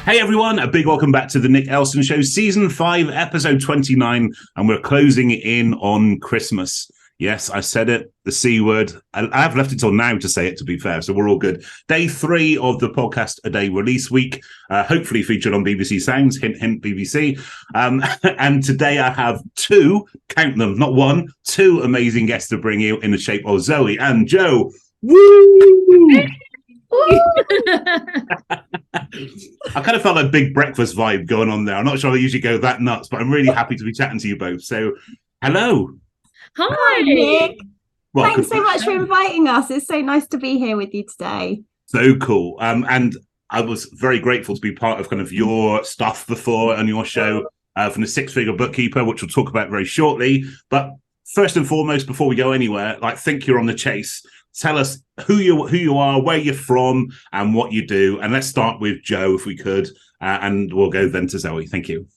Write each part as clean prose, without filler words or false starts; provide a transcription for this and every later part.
Hey everyone, a big welcome back to the Nick Elston Show, Season 5, Episode 29, and we're closing in on Christmas. Yes, I said it, the C word. I've left it till now to say it, to be fair, so we're all good. Day 3 of the Podcast A Day release week, hopefully featured on BBC Sounds, hint, hint, BBC. And today I have two, count them, not one, two amazing guests to bring you in the shape of Zoe and Jo. Woo! I kind of felt a big breakfast vibe going on there. I'm not sure I usually go that nuts, but I'm really happy to be chatting to you both. So, hello. Hi, Nick. Welcome. Thanks so much for inviting us. It's so nice to be here with you today. So cool. And I was very grateful to be part of kind of your stuff before on your show from the Six Figure Bookkeeper, which we'll talk about very shortly. But first and foremost, before we go anywhere, think you're on the chase. Tell us who you are, where you're from, and what you do. And let's start with Jo, if we could, and we'll go then to Zoe. Thank you.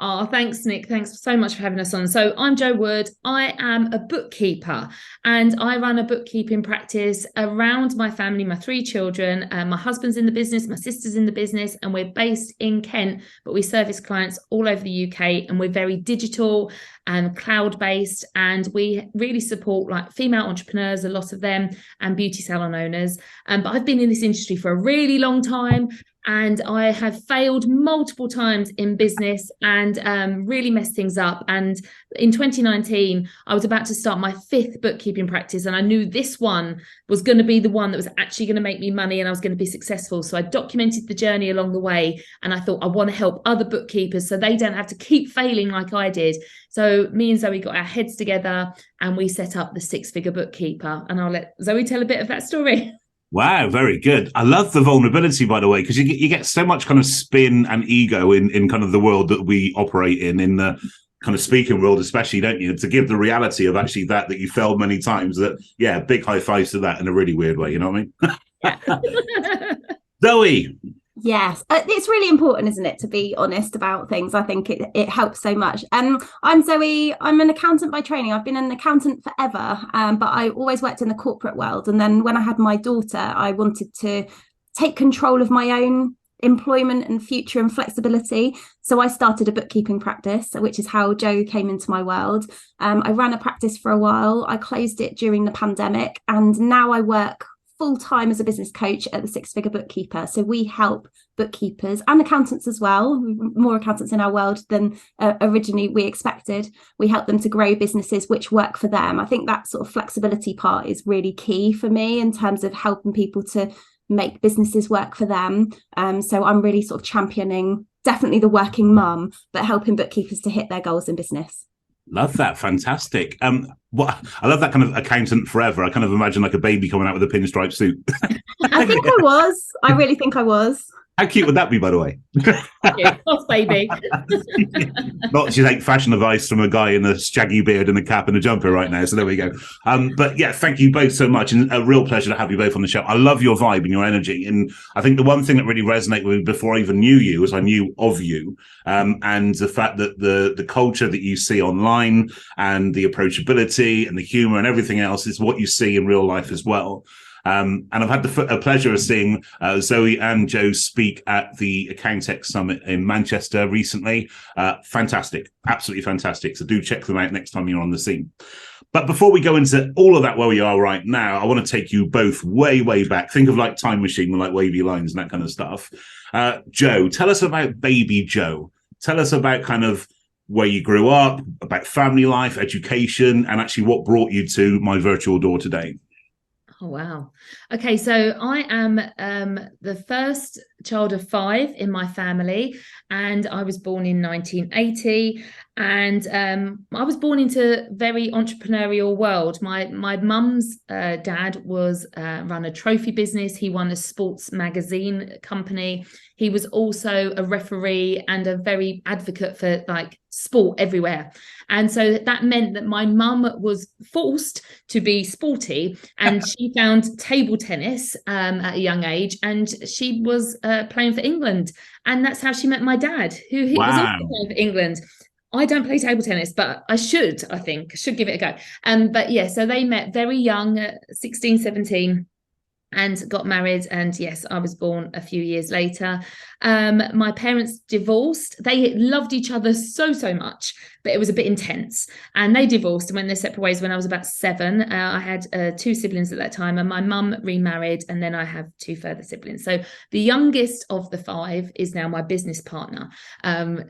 Oh, thanks, Nick. Thanks so much for having us on. So I'm Jo Wood. I am a bookkeeper and I run a bookkeeping practice around my family, my 3 children. My husband's in the business, my sister's in the business, and we're based in Kent, but we service clients all over the UK, and we're very digital and cloud-based, and we really support female entrepreneurs, a lot of them, and beauty salon owners. But I've been in this industry for a really long time, and I have failed multiple times in business and really messed things up. And in 2019, I was about to start my 5th bookkeeping practice, and I knew this one was going to be the one that was actually going to make me money and I was going to be successful. So I documented the journey along the way, and I thought I want to help other bookkeepers so they don't have to keep failing like I did. So me and Zoe got our heads together and we set up the Six Figure Bookkeeper. And I'll let Zoe tell a bit of that story. Wow, very good. I love the vulnerability, by the way, because you get so much kind of spin and ego in kind of the world that we operate in the kind of speaking world, especially, don't you? To give the reality of actually that you failed many times. That, yeah, big high fives to that in a really weird way. You know what I mean? Zoe. Yes, it's really important, isn't it, to be honest about things. I think it helps so much. I'm Zoe. I'm an accountant by training. I've been an accountant forever, but I always worked in the corporate world. And then when I had my daughter, I wanted to take control of my own employment and future and flexibility. So I started a bookkeeping practice, which is how Jo came into my world. I ran a practice for a while. I closed it during the pandemic, and now I work full-time as a business coach at the Six Figure Bookkeeper. So we help bookkeepers and accountants as well, more accountants in our world than originally we expected. We help them to grow businesses which work for them. I think that sort of flexibility part is really key for me in terms of helping people to make businesses work for them. So I'm really sort of championing definitely the working mum, but helping bookkeepers to hit their goals in business. Love that. Fantastic. I love that kind of accountant forever. I kind of imagine like a baby coming out with a pinstripe suit. I think I was. I really think I was. How cute would that be, by the way? Boss baby. Not she's like fashion advice from a guy in a shaggy beard and a cap and a jumper right now. So there we go. But yeah, thank you both so much. And a real pleasure to have you both on the show. I love your vibe and your energy. And I think the one thing that really resonated with me before I even knew you was I knew of you. And the fact that the culture that you see online and the approachability and the humor and everything else is what you see in real life as well. And I've had the pleasure of seeing Zoe and Jo speak at the Accountancy Summit in Manchester recently. Fantastic, absolutely fantastic. So do check them out next time you're on the scene. But before we go into all of that where we are right now, I want to take you both way, way back. Think of like Time Machine with like wavy lines and that kind of stuff. Jo, tell us about baby Jo. Tell us about kind of where you grew up, about family life, education, and actually what brought you to my virtual door today. Oh, wow. Okay, so I am the first child of 5 in my family, and I was born in 1980. And I was born into a very entrepreneurial world. My mum's dad was run a trophy business. He won a sports magazine company. He was also a referee and a very advocate for sport everywhere. And so that meant that my mum was forced to be sporty, and she found table tennis at a young age, and she was playing for England. And that's how she met my dad, who was also playing for England. I don't play table tennis, but I should give it a go. But yeah, so they met very young, 16, 17. and got married. And yes, I was born a few years later. My parents divorced. They loved each other so much, but it was a bit intense. And they divorced and went their separate ways when I was about 7. I had 2 siblings at that time, and my mum remarried, and then I have 2 further siblings. So the youngest of the 5 is now my business partner. I'm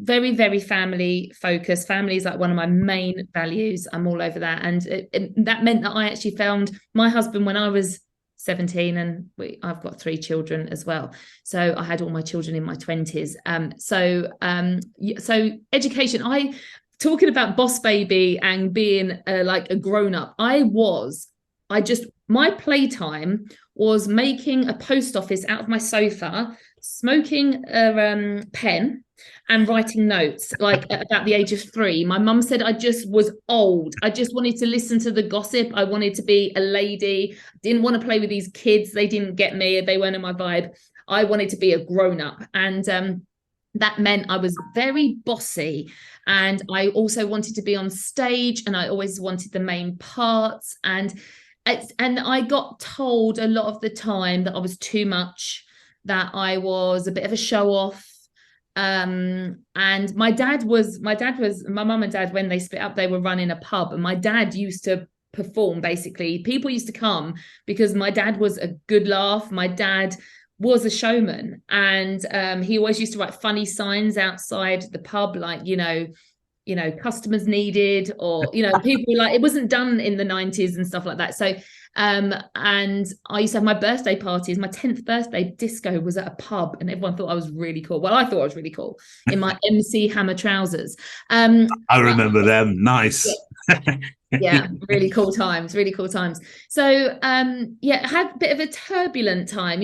very, very family focused. Family is like one of my main values. I'm all over that. And that meant that I actually found my husband when I was 17, and I've got 3 children as well. So I had all my children in my 20s. So education, talking about boss baby and being like a grown up, my playtime was making a post office out of my sofa, smoking a pen and writing notes. Like about the age of 3, my mum said I just was old. I just wanted to listen to the gossip. I wanted to be a lady. Didn't want to play with these kids. They didn't get me. They weren't in my vibe. I wanted to be a grown up. And that meant I was very bossy, and I also wanted to be on stage, and I always wanted the main parts. And I got told a lot of the time that I was too much, that I was a bit of a show off. And my mum and dad, when they split up, they were running a pub, and my dad used to perform. Basically, people used to come because my dad was a good laugh. My dad was a showman, and he always used to write funny signs outside the pub, like, customers needed, or, people like, it wasn't done in the 90s and stuff like that. So and I used to have my birthday parties. My 10th birthday disco was at a pub, and everyone thought I was really cool. Well, I thought I was really cool in my MC Hammer trousers. I remember them. Nice. Yeah, really cool times. So I had a bit of a turbulent time.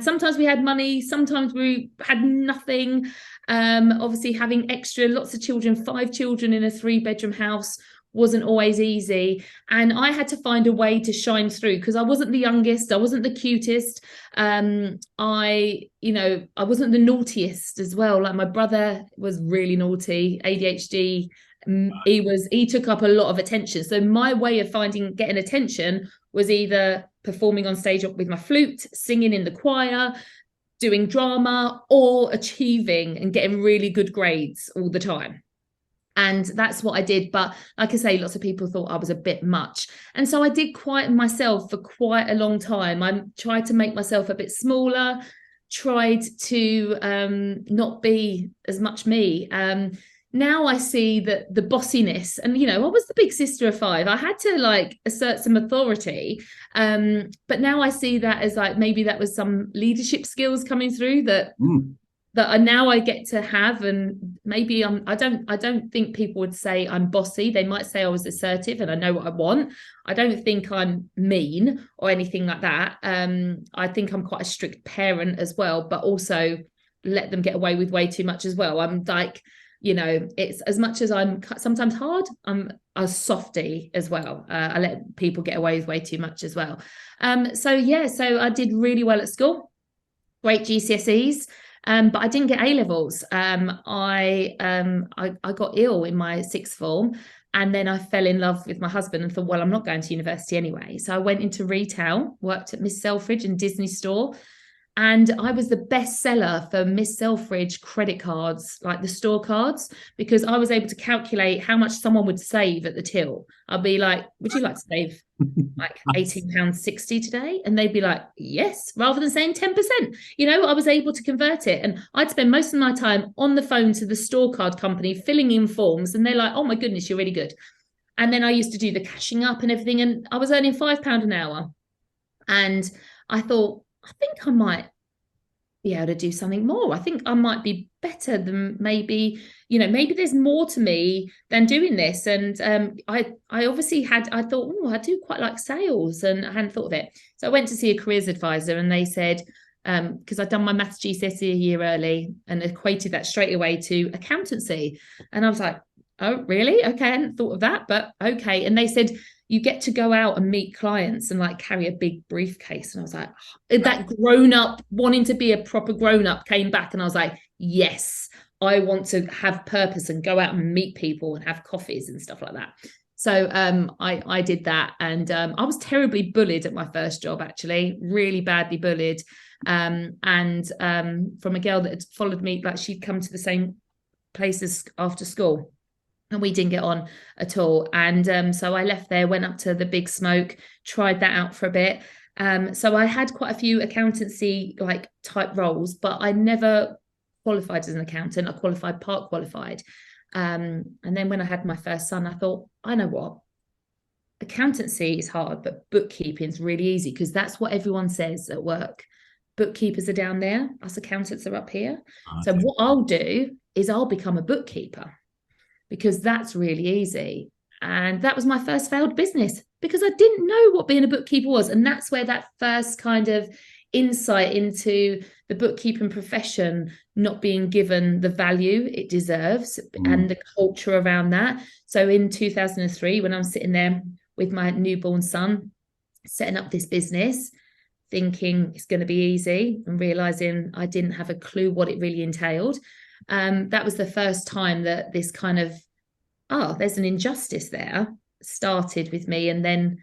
Sometimes we had money, sometimes we had nothing. Obviously having lots of children, 5 children in a 3-bedroom house wasn't always easy, and I had to find a way to shine through, because I wasn't the youngest, I wasn't the cutest, I wasn't the naughtiest as well. Like, my brother was really naughty, ADHD. He took up a lot of attention. So my way of getting attention was either performing on stage with my flute, singing in the choir, doing drama, or achieving and getting really good grades all the time. And that's what I did. But like I say, lots of people thought I was a bit much. And so I did quieten myself for quite a long time. I tried to make myself a bit smaller, tried to not be as much me. Now I see that the bossiness, and, I was the big sister of 5. I had to assert some authority. But now I see that as maybe that was some leadership skills coming through that now I get to have. And maybe I don't think people would say I'm bossy. They might say I was assertive and I know what I want. I don't think I'm mean or anything like that. I think I'm quite a strict parent as well, but also let them get away with way too much as well. I'm like, it's as much as I'm sometimes hard, I'm a softie as well. I let people get away with way too much as well. So I did really well at school, great GCSEs, but I didn't get A-levels. I got ill in my 6th form, and then I fell in love with my husband and thought, well, I'm not going to university anyway. So I went into retail, worked at Miss Selfridge and Disney Store. And I was the best seller for Miss Selfridge credit cards, like the store cards, because I was able to calculate how much someone would save at the till. I'd be like, would you like to save like £18.60 today? And they'd be like, yes, rather than saying 10%. I was able to convert it. And I'd spend most of my time on the phone to the store card company, filling in forms. And they're like, oh my goodness, you're really good. And then I used to do the cashing up and everything. And I was earning £5 an hour. And I thought, I think I might be able to do something more. I think I might be better than maybe there's more to me than doing this. And I obviously I thought, I do quite like sales, and I hadn't thought of it. So I went to see a careers advisor, and they said, because I'd done my maths GCSE a year early and equated that straight away to accountancy. And I was like, oh, really? Okay, I hadn't thought of that, but okay. And they said, you get to go out and meet clients and carry a big briefcase. And I was like, that grown up, wanting to be a proper grown up came back. And I was like, yes, I want to have purpose and go out and meet people and have coffees and stuff like that. So I did that, and I was terribly bullied at my first job, actually, really badly bullied. From a girl that had followed me, like she'd come to the same places after school, and we didn't get on at all. And so I left there, went up to the Big Smoke, tried that out for a bit. So I had quite a few accountancy like type roles, but I never qualified as an accountant. I qualified part qualified. And then when I had my first son, I thought, I know what, accountancy is hard, but bookkeeping is really easy, because that's what everyone says at work. Bookkeepers are down there, us accountants are up here. Okay. So what I'll do is I'll become a bookkeeper, because that's really easy. And that was my first failed business, because I didn't know what being a bookkeeper was. And that's where that first kind of insight into the bookkeeping profession not being given the value it deserves, and the culture around that. So in 2003, when I'm sitting there with my newborn son, setting up this business, thinking it's going to be easy, and realizing I didn't have a clue what it really entailed, that was the first time that this kind of, there's an injustice there, started with me. And then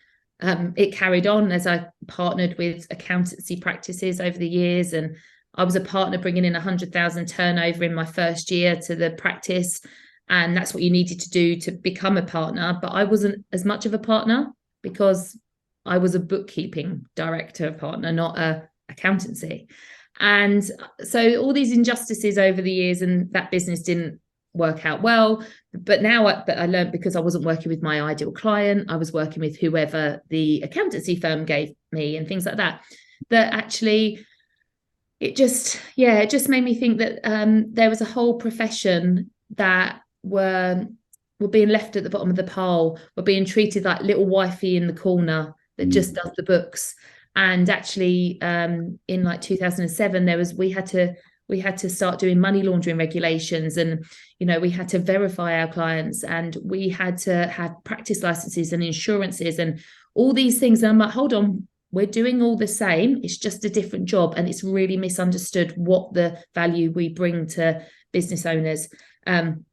it carried on as I partnered with accountancy practices over the years, and I was a partner bringing in 100,000 turnover in my first year to the practice, and that's what you needed to do to become a partner. But I wasn't as much of a partner, because I was a bookkeeping director partner, not a accountancy. And so all these injustices over the years, and that business didn't work out well. But now I learned, because I wasn't working with my ideal client, I was working with whoever the accountancy firm gave me and things like that, that actually it just made me think that there was a whole profession that were being left at the bottom of the pile, were being treated like little wifey in the corner that just does the books. And actually in like 2007, we had to start doing money laundering regulations, and we had to verify our clients, and we had to have practice licenses and insurances and all these things. And I'm like, hold on, we're doing all the same, it's just a different job. And it's really misunderstood what the value we bring to business owners. And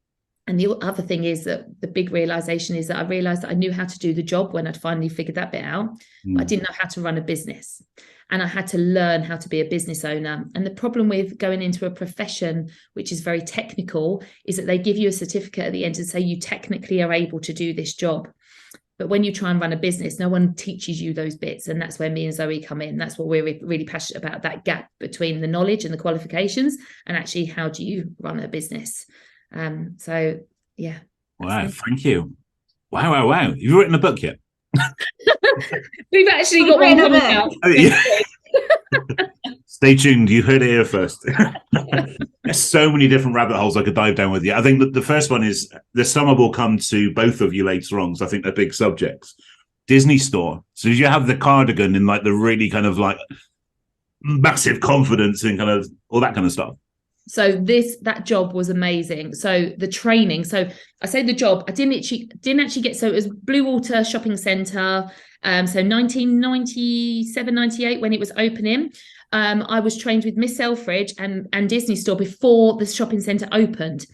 the other thing is that the big realization is that I realized that I knew how to do the job when I'd finally figured that bit out. I didn't know how to run a business, and I had to learn how to be a business owner. And the problem with going into a profession which is very technical is that they give you a certificate at the end and say you technically are able to do this job. But when you try and run a business, no one teaches you those bits. And that's where me and Zoe come in. That's what we're really passionate about, that gap between the knowledge and the qualifications, and actually how do you run a business. So yeah. Wow, thank you. Wow. You've written a book yet? We've actually got one coming out. Oh, yeah. Stay tuned. You heard it here first. There's so many different rabbit holes I could dive down with you. I think that the first one is, the summer will come to both of you later on, so I think they're big subjects. Disney store. So did you have the cardigan in like the really kind of like massive confidence and kind of all that kind of stuff? So that job was amazing. So the training, so I say the job, I didn't actually get, so it was Blue Water Shopping Centre. So 1997, 98, when it was opening, I was trained with Miss Selfridge and Disney Store before the shopping centre opened.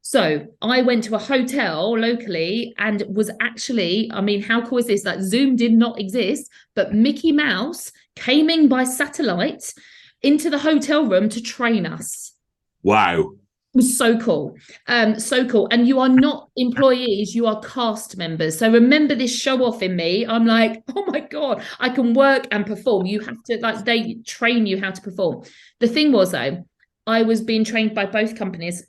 So I went to a hotel locally and was actually, I mean, how cool is this? Like Zoom did not exist, but Mickey Mouse came in by satellite into the hotel room to train us. Wow. It was so cool. So cool. And you are not employees, you are cast members. So remember this show off in me. I'm like, oh my God, I can work and perform. You have to, like, they train you how to perform. The thing was, though, I was being trained by both companies,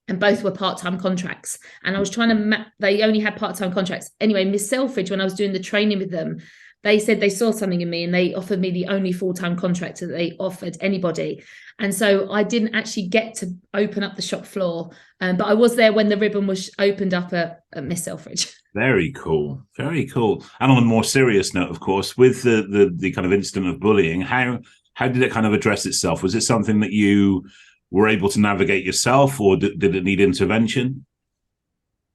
and both were part-time contracts. And I was trying to, they only had part-time contracts. Anyway, Miss Selfridge, when I was doing the training with them, they said they saw something in me and they offered me the only full-time contract that they offered anybody. And so I didn't actually get to open up the shop floor. But I was there when the ribbon was opened up at Miss Selfridge. Very cool. Very cool. And on a more serious note, of course, with the kind of incident of bullying, how did it kind of address itself? Was it something that you were able to navigate yourself, or did it need intervention?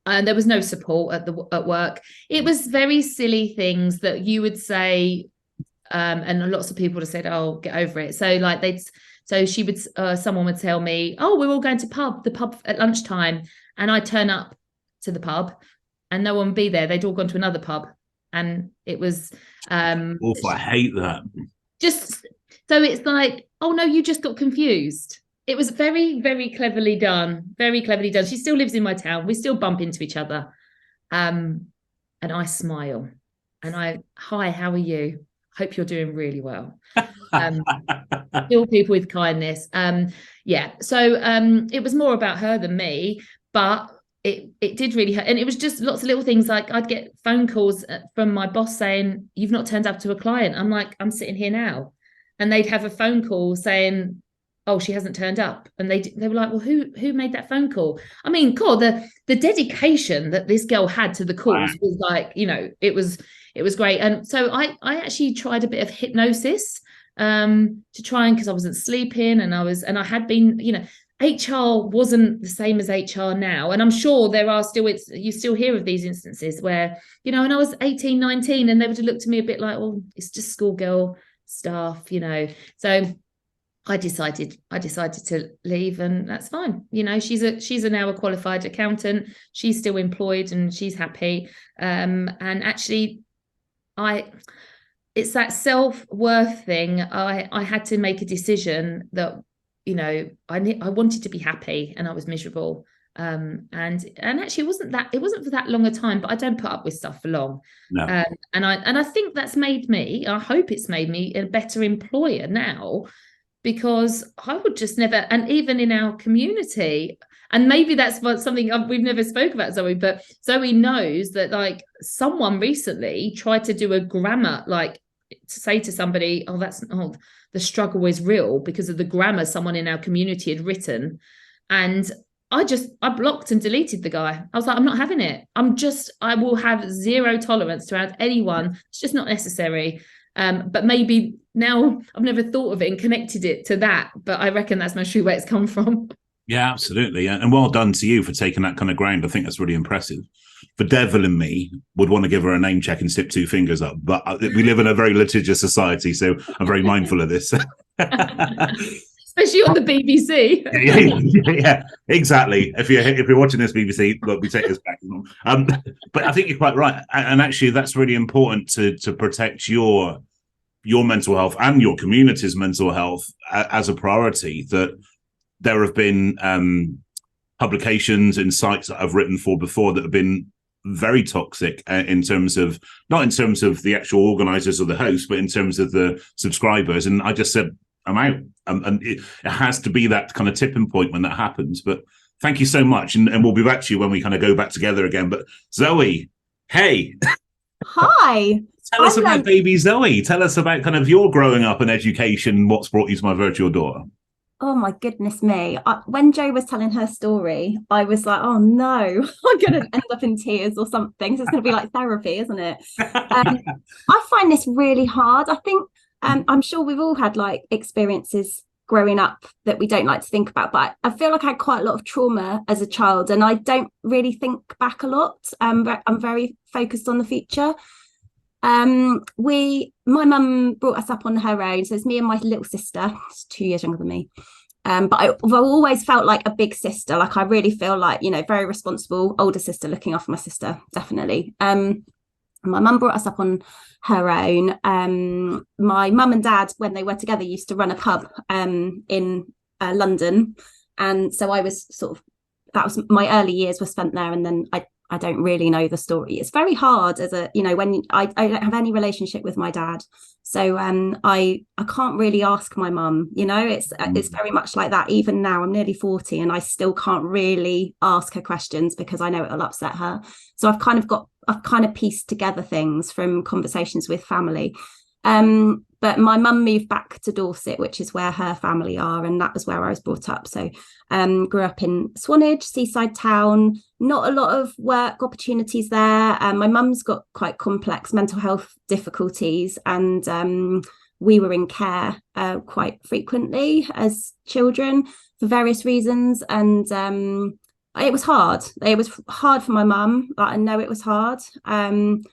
And there was no support at work. It was very silly things that you would say, and lots of people would have said, "Oh, get over it." So like someone would tell me, "Oh, we're all going to the pub at lunchtime," and I turn up to the pub, and no one would be there. They'd all gone to another pub, and it was awful. I hate that. Just so it's like, oh no, you just got confused. It was very, very cleverly done. Very cleverly done. She still lives in my town. We still bump into each other. And I smile and hi, how are you? Hope you're doing really well. Still people with kindness. So it was more about her than me, but it did really hurt. And it was just lots of little things, like I'd get phone calls from my boss saying, you've not turned up to a client. I'm like, I'm sitting here now. And they'd have a phone call saying, oh, she hasn't turned up. And they were like, well, who made that phone call? I mean, God, the dedication that this girl had to the calls was like, it was great. And so I actually tried a bit of hypnosis to try, and because I wasn't sleeping, and I had been, HR wasn't the same as HR now. And I'm sure there are still, you still hear of these instances where, when I was 18, 19, and they would have looked at me a bit like, well, it's just schoolgirl stuff, So I decided to leave, and that's fine. She's now a qualified accountant. She's still employed and she's happy. And actually, it's that self-worth thing. I had to make a decision that, I wanted to be happy, and I was miserable. And actually it wasn't for that long a time, but I don't put up with stuff for long. No. And I think that's made me, I hope it's made me a better employer now, because I would just never, and even in our community, and maybe that's something we've never spoke about, Zoe, but Zoe knows that, like, someone recently tried to do a grammar, like to say to somebody, the struggle is real because of the grammar someone in our community had written. And I blocked and deleted the guy. I was like, I'm not having it. I will have zero tolerance to anyone. It's just not necessary. But maybe now I've never thought of it and connected it to that, but I reckon that's mostly where it's come from. Yeah, absolutely. And well done to you for taking that kind of ground. I think that's really impressive. The devil in me would want to give her a name check and slip two fingers up, but we live in a very litigious society, so I'm very mindful of this. Especially on the BBC. yeah, exactly. If you're watching this, BBC, look, we take this back. But I think you're quite right, and actually, that's really important to protect your mental health and your community's mental health as a priority. That there have been publications and sites that I've written for before that have been very toxic not in terms of the actual organizers or the hosts, but in terms of the subscribers. And I just said, I'm out. And it has to be that kind of tipping point when that happens. But thank you so much. And we'll be back to you when we kind of go back together again. But Zoe, hey. Hi. Tell us about baby Zoe. Tell us about kind of your growing up and education, what's brought you to my virtual door. Oh my goodness me. When Jo was telling her story, I was like, oh no, I'm going to end up in tears or something. So it's going to be like therapy, isn't it? I find this really hard. I think I'm sure we've all had like experiences growing up that we don't like to think about, but I feel like I had quite a lot of trauma as a child, and I don't really think back a lot. I'm very focused on the future. My mum brought us up on her own, so it's me and my little sister. She's 2 years younger than me, but I've always felt like a big sister. Like, I really feel like, very responsible older sister looking after my sister, definitely. My mum brought us up on her own. My mum and dad, when they were together, used to run a pub in London, and so I was that was my early years were spent there, and then I don't really know the story. It's very hard as when I don't have any relationship with my dad. So I can't really ask my mum, it's very much like that. Even now, I'm nearly 40 and I still can't really ask her questions because I know it'll upset her. So I've kind of pieced together things from conversations with family. But my mum moved back to Dorset, which is where her family are, and that was where I was brought up. So grew up in Swanage, seaside town, not a lot of work opportunities there. My mum's got quite complex mental health difficulties, and we were in care quite frequently as children for various reasons. And it was hard. It was hard for my mum. I know it was hard.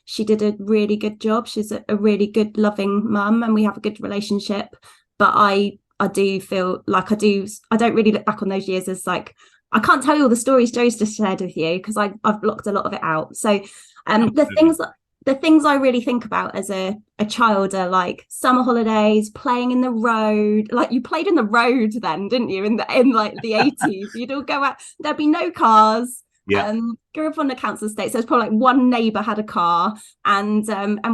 She did a really good job. She's a really good, loving mum, and we have a good relationship. But I do feel like I don't really look back on those years as like I can't tell you all the stories Jo's just shared with you because I've blocked a lot of it out. So the things I really think about as a child are like summer holidays, playing in the road. Like you played in the road then, didn't you? In like the 80s, you'd all go out. There'd be no cars. Yeah. Grew up on a council estate, so it's probably like one neighbour had a car, and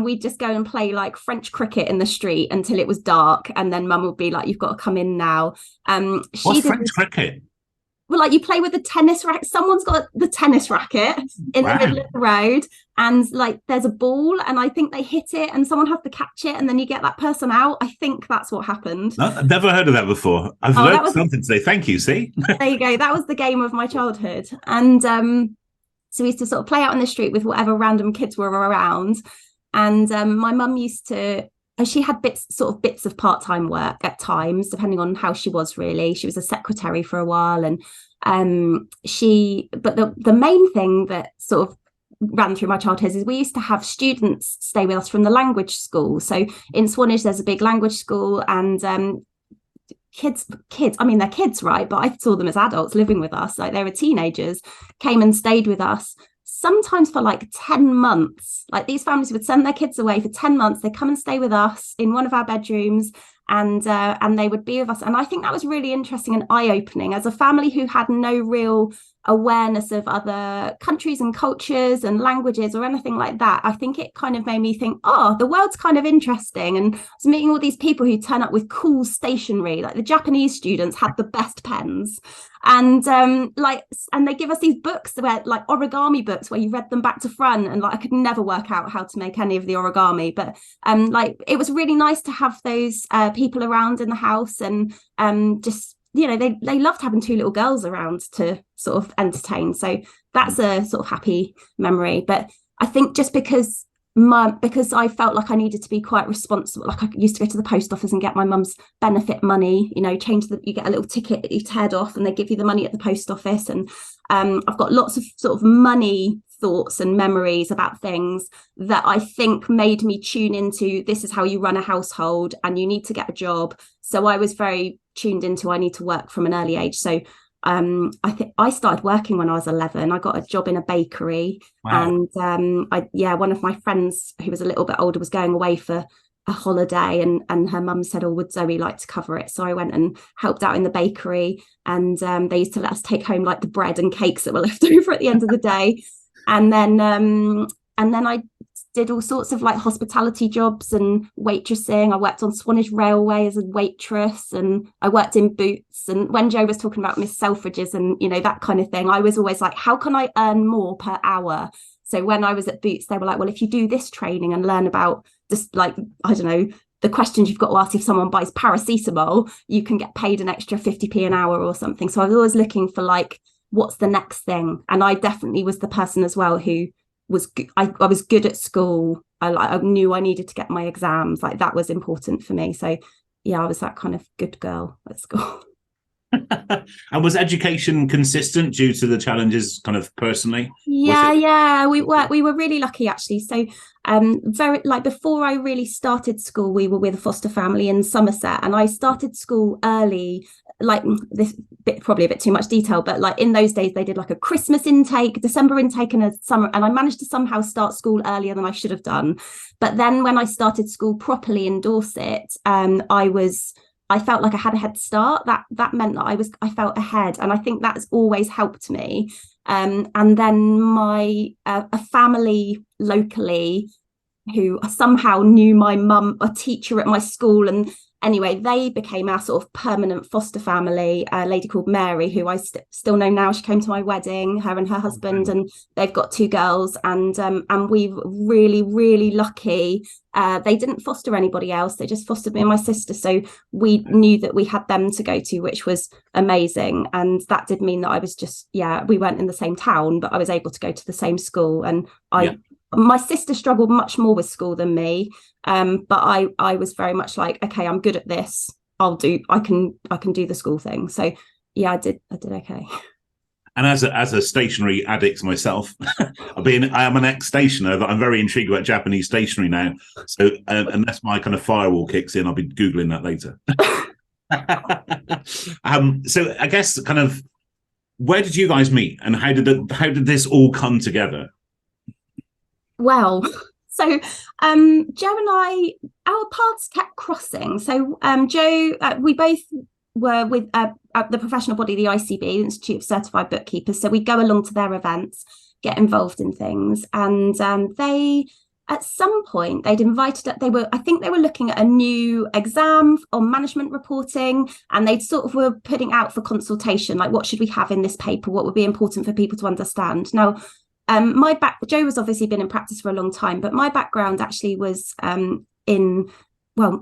we'd just go and play like French cricket in the street until it was dark, and then Mum would be like, "You've got to come in now." What's French cricket? Well, like you play with the tennis racket. Someone's got the tennis racket in the middle of the road, and like there's a ball, and I think they hit it, and someone has to catch it, and then you get that person out. I think that's what happened. No, I've never heard of that before. I've learned something today. Thank you. See, there you go. That was the game of my childhood, and so we used to sort of play out in the street with whatever random kids were around, and my mum used to. She had bits of part-time work at times, depending on how she was really. She was a secretary for a while, and but the main thing that sort of ran through my childhood is we used to have students stay with us from the language school. So in Swanage, there's a big language school, and kids, I mean, they're kids, right? But I saw them as adults living with us. Like they were teenagers, came and stayed with us. Sometimes for like 10 months, like these families would send their kids away for 10 months. They come and stay with us in one of our bedrooms, and they would be with us. And I think that was really interesting and eye-opening as a family who had no real awareness of other countries and cultures and languages or anything like that. I think it kind of made me think, oh, the world's kind of interesting. And I was meeting all these people who turn up with cool stationery, like the Japanese students had the best pens. And and they give us these books where like origami books where you read them back to front, and like I could never work out how to make any of the origami, but like it was really nice to have those people around in the house, and just, you know, they loved having two little girls around to sort of entertain. So that's a sort of happy memory. But I think just because I felt like I needed to be quite responsible, like I used to go to the post office and get my mum's benefit money, you know, you get a little ticket that you teared off and they give you the money at the post office. And I've got lots of sort of money thoughts and memories about things that I think made me tune into, this is how you run a household and you need to get a job. So I was very tuned into, I need to work from an early age. So I think I started working when I was 11. I got a job in a bakery. Wow. And one of my friends who was a little bit older was going away for a holiday, and her mum said, oh, would Zoe like to cover it? So I went and helped out in the bakery, and they used to let us take home like the bread and cakes that were left over at the end of the day. And then I did all sorts of like hospitality jobs and waitressing. I worked on Swanage Railway as a waitress, and I worked in Boots. And when Jo was talking about Miss Selfridges and, you know, that kind of thing, I was always like, how can I earn more per hour? So when I was at Boots, they were like, well, if you do this training and learn about just like, I don't know, the questions you've got to ask if someone buys paracetamol, you can get paid an extra 50p an hour or something. So I was always looking for like, what's the next thing? And I definitely was the person as well who was I was good at school. I knew I needed to get my exams, like that was important for me. So yeah, I was that kind of good girl at school. And was education consistent due to the challenges kind of personally? Yeah, we were really lucky actually. So very like before I really started school, we were with a foster family in Somerset, and I started school early. Like this bit, probably a bit too much detail, but like in those days they did like a Christmas intake, December intake, and a summer, and I managed to somehow start school earlier than I should have done. But then when I started school properly in Dorset, I felt like I had a head start. That meant that I felt ahead, and I think that's always helped me. And then a family locally who somehow knew my mum, a teacher at my school, and anyway, they became our sort of permanent foster family. A lady called Mary, who I still know now. She came to my wedding, her and her husband, and they've got two girls. And we were really, really lucky. They didn't foster anybody else. They just fostered me and my sister. So we knew that we had them to go to, which was amazing. And that did mean that I was just, we weren't in the same town, but I was able to go to the same school. And my sister struggled much more with school than me, but I was very much like, okay, I'm good at this. I can do the school thing. So yeah, I did okay. And as a stationery addict myself, I am an ex-stationer, but I'm very intrigued about Japanese stationery now. So unless my kind of firewall kicks in, I'll be Googling that later. So I guess kind of where did you guys meet, and how did this all come together? Well, so Jo and I, our paths kept crossing. So Jo, we both were with the professional body, the ICB, Institute of Certified Bookkeepers. So we go along to their events, get involved in things, and they, at some point, they'd invited. I think they were looking at a new exam on management reporting, and they sort of were putting out for consultation, like, what should we have in this paper? What would be important for people to understand? Now, Jo has obviously been in practice for a long time, but my background actually was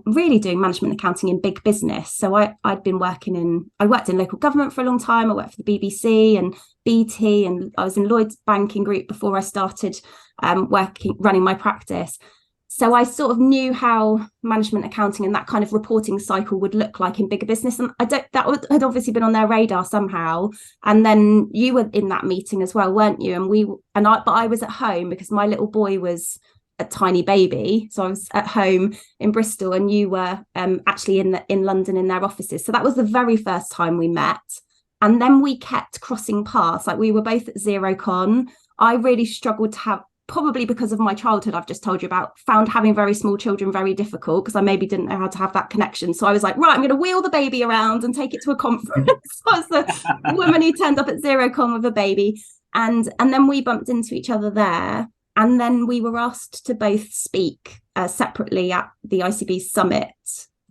really doing management accounting in big business. So I worked in local government for a long time. I worked for the BBC and BT, and I was in Lloyd's banking group before I started running my practice. So I sort of knew how management accounting and that kind of reporting cycle would look like in bigger business. And that had obviously been on their radar somehow. And then you were in that meeting as well, weren't you? But I was at home because my little boy was a tiny baby. So I was at home in Bristol, and you were actually in London in their offices. So that was the very first time we met. And then we kept crossing paths. Like, we were both at Xerocon. I really struggled to have, probably because of my childhood I've just told you about, found having very small children very difficult, because I maybe didn't know how to have that connection. So I was like, right, I'm going to wheel the baby around and take it to a conference. I was the woman who turned up at Xerocon with a baby. And then we bumped into each other there. And then we were asked to both speak separately at the ICB summit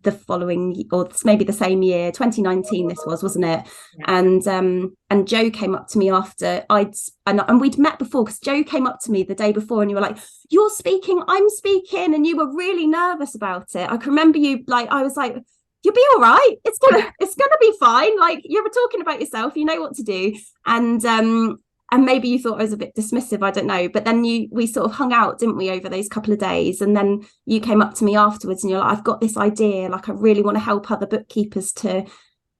the following, or maybe the same year, 2019 this was, wasn't it? Yeah. And Jo came up to me after and we'd met before, because Jo came up to me the day before, and you were like, you're speaking, I'm speaking, and you were really nervous about it. I can remember you, like, I was like, you'll be all right, it's gonna be fine, like, you were talking about yourself, you know what to do. And maybe you thought I was a bit dismissive, I don't know. But then we sort of hung out, didn't we, over those couple of days? And then you came up to me afterwards, and you're like, I've got this idea, like, I really want to help other bookkeepers to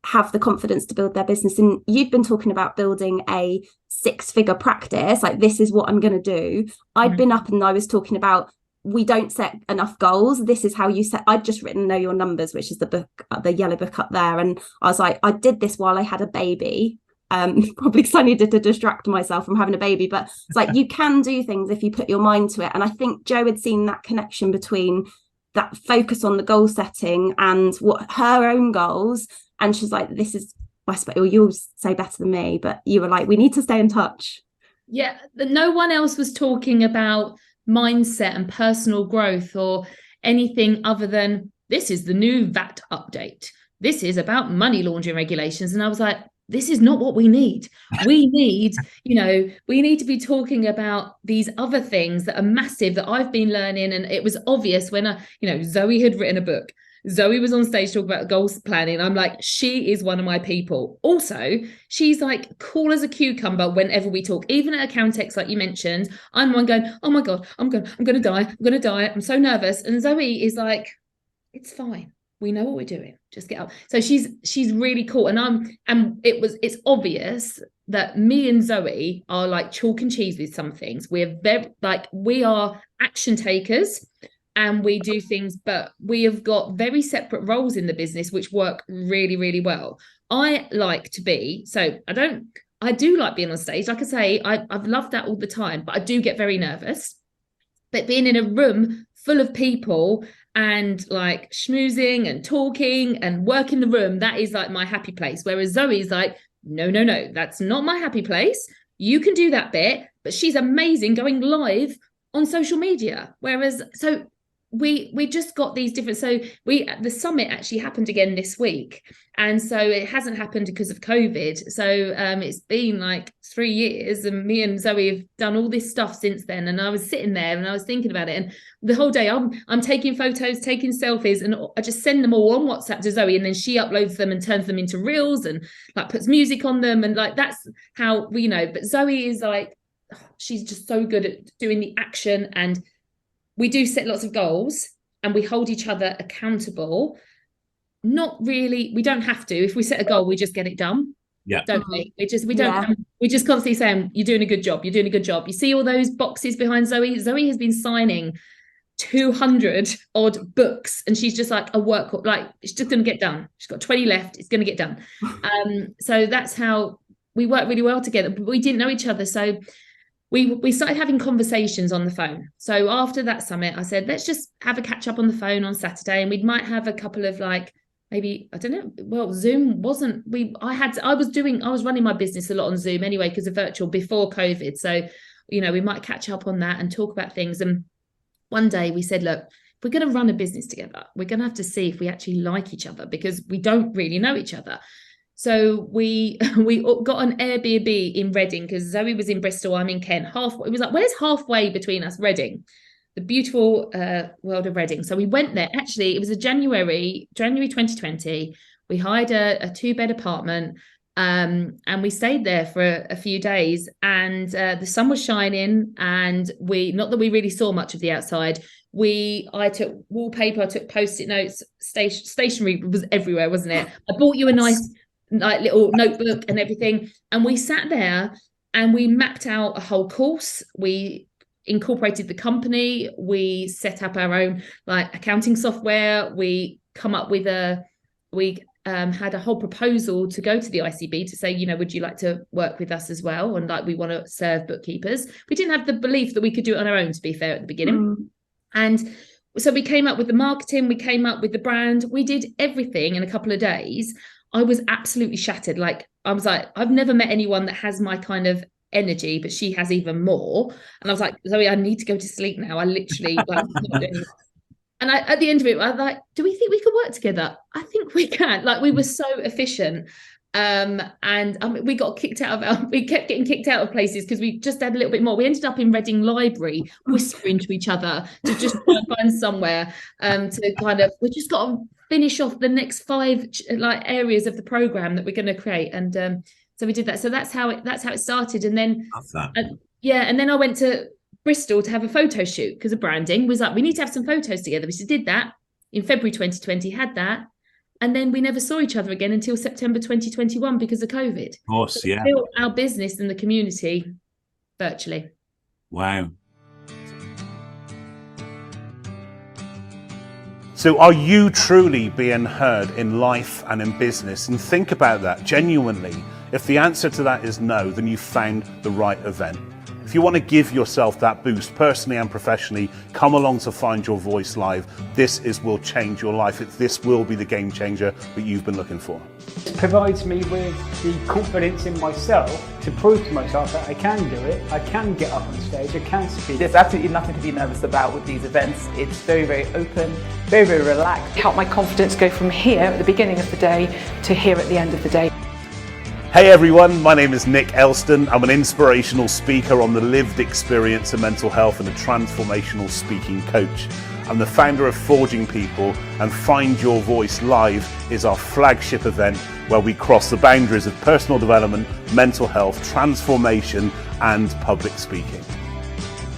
have the confidence to build their business. And you'd been talking about building a 6-figure practice, like, this is what I'm going to do. I'd been up and I was talking about, we don't set enough goals. This is how you set. I'd just written Know Your Numbers, which is the book, the yellow book up there. And I was like, I did this while I had a baby. Probably because I needed to distract myself from having a baby, but it's like, you can do things if you put your mind to it. And I think Jo had seen that connection between that focus on the goal setting and what her own goals, and she's like, this is, I suppose, or you'll say better than me, but you were like, we need to stay in touch. Yeah, no one else was talking about mindset and personal growth or anything other than, this is the new VAT update, this is about money laundering regulations. And I was like, this is not what we need. We need, we need to be talking about these other things that are massive that I've been learning. And it was obvious when Zoe had written a book. Zoe was on stage talking about goals planning. I'm like, she is one of my people. Also, she's like cool as a cucumber whenever we talk, even at Accountancy, like you mentioned. I'm one going, oh my God, I'm going to die. I'm so nervous. And Zoe is like, it's fine. We know what we're doing. Just get up. So she's really cool. And it's obvious that me and Zoe are like chalk and cheese with some things. We're we are action takers and we do things, but we have got very separate roles in the business, which work really, really well. I do like being on stage. Like I say, I've loved that all the time, but I do get very nervous. But being in a room full of people and like schmoozing and talking and work in the room, that is like my happy place. Whereas Zoe's like, no, that's not my happy place. You can do that bit, but she's amazing going live on social media. Whereas, so we just got these different, the summit actually happened again this week. And so it hasn't happened because of COVID. So it's been like 3 years, and me and Zoe have done all this stuff since then. And I was sitting there and I was thinking about it, and the whole day I'm taking photos, taking selfies, and I just send them all on WhatsApp to Zoe, and then she uploads them and turns them into reels and like puts music on them. And like, that's how we but Zoe is like, she's just so good at doing the action. And we do set lots of goals and we hold each other accountable. Not really, we don't have to. If we set a goal, we just get it done. Yeah. Don't we? We just constantly saying, you're doing a good job. You're doing a good job. You see all those boxes behind Zoe? Zoe has been signing 200 odd books, and she's just like a work, like it's just going to get done. She's got 20 left. It's going to get done. So that's how we worked really well together, but we didn't know each other. So we started having conversations on the phone. So after that summit, I said, let's just have a catch up on the phone on Saturday, and we might have a couple of like, maybe, I don't know, well, Zoom wasn't, I was running my business a lot on Zoom anyway, because of virtual before COVID. So, we might catch up on that and talk about things. And one day we said, look, if we're going to run a business together, we're going to have to see if we actually like each other, because we don't really know each other. So we got an Airbnb in Reading, because Zoe was in Bristol, I'm in Kent. It was like, where's halfway between us? Reading, the beautiful world of Reading. So we went there. Actually, it was January 2020. We hired a 2-bed apartment, and we stayed there for a few days. And the sun was shining, and not that we really saw much of the outside. I took wallpaper, I took Post-it notes, stationery was everywhere, wasn't it? I bought you a nice little notebook and everything, and we sat there and we mapped out a whole course. We incorporated the company, we set up our own accounting software, we had a whole proposal to go to the ICB to say, would you like to work with us as well, and we want to serve bookkeepers. We didn't have the belief that we could do it on our own, to be fair, at the beginning. And so we came up with the marketing, we came up with the brand, we did everything in a couple of days. I was absolutely shattered. I was like, I've never met anyone that has my kind of energy, but she has even more. And I was like, Zoe, I need to go to sleep now. I literally and at the end of it, I was like, do we think we could work together? I think we can. We were so efficient. We got kicked out of we kept getting kicked out of places because we just had a little bit more. We ended up in Reading Library whispering to each other to just try and find somewhere we just got to finish off the next 5 areas of the program that we're going to create. And so we did that. So that's how it started. And then and then I went to Bristol to have a photo shoot because of branding. Was like, we need to have some photos together. We did that in February 2020, had that. And then we never saw each other again until September 2021 because of COVID. Of course, so we built our business and the community virtually. Wow. So are you truly being heard in life and in business? And think about that genuinely. If the answer to that is no, then you've found the right event. If you want to give yourself that boost personally and professionally, come along to Find Your Voice Live. This will change your life. This will be the game changer that you've been looking for. It provides me with the confidence in myself to prove to myself that I can do it, I can get up on stage, I can speak. There's absolutely nothing to be nervous about with these events. It's very, very open, very, very relaxed. Help my confidence go from here at the beginning of the day to here at the end of the day. Hey everyone, my name is Nick Elston. I'm an inspirational speaker on the lived experience of mental health and a transformational speaking coach. I'm the founder of Forging People, and Find Your Voice Live is our flagship event where we cross the boundaries of personal development, mental health, transformation, and public speaking.